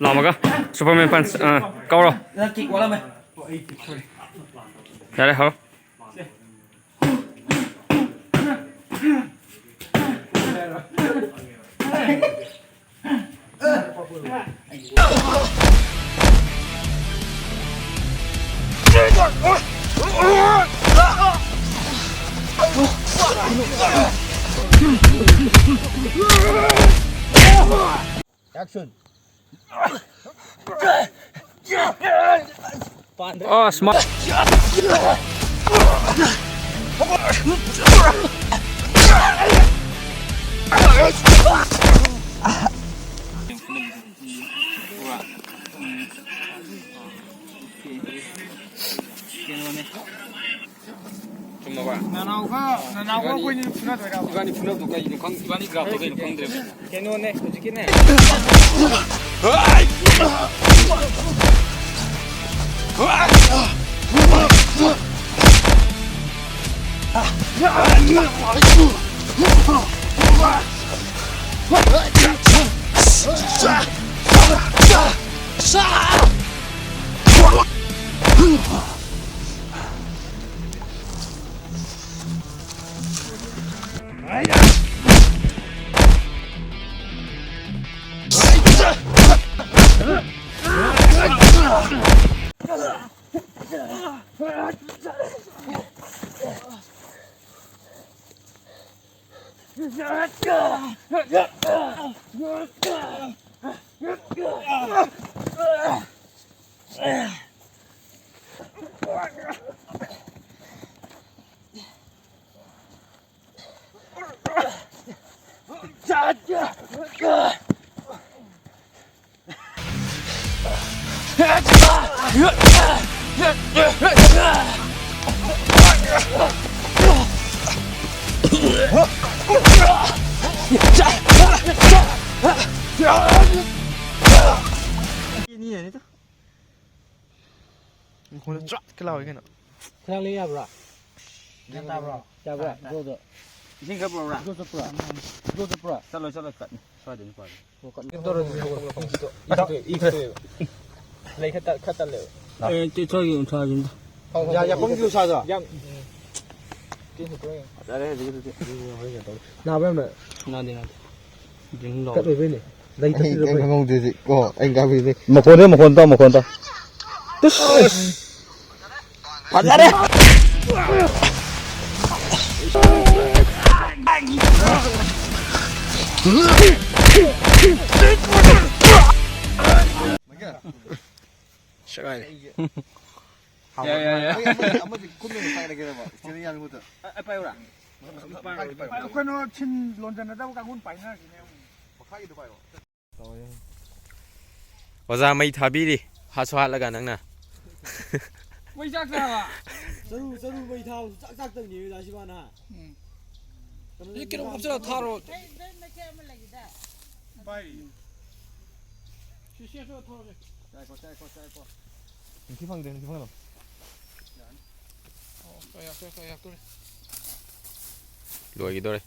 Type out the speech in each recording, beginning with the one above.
나마가 슈퍼맨 펀치 까오로 잘해 하고 액션. 스마트 좀 먹어야 나나오가 거기는 분화되라. 이관이 분업도가 이관이 그라도가 이렇게 건드려 개노네, 솔직히네. Ini ni tu. Kau nak kelau kan? Kelang liya bro. Nyata bro. Siapa? Godo. Sing ke bro. Godo bro. Godo bro. Salo kat. Soal ni kuat. Godo itu. Lagi kata le.这个差劲的 Ya pun kau saja. Yang. Nào em này. nào đi đừng lo Cắt về bên này. Đây thật sự anh không gì anh ca vì một con to. bắt ra đi Trời ơi. 야야야 그거는 친 론전에다가 가군 빠이나 그냥. 와자 마이 타비리 하수 할라가 낭나 왜 작사가? Săru băi thao, zac tăni la și bana. 이렇게 없어 타로. 빠이. 시시해서 타로. 자. Cái phăng nào. 야, 그래. luagi dore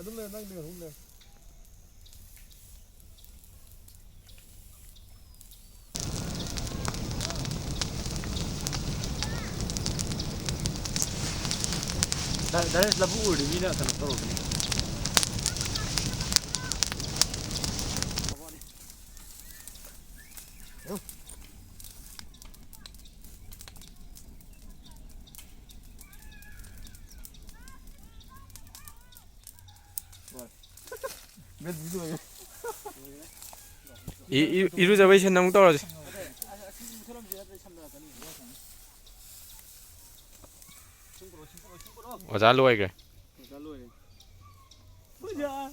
Đúng lên, đang đường lên. Dari labu uri mina kan toro ni. 이루자 왜 신나무 떨어져 어자 로이 그래 오자.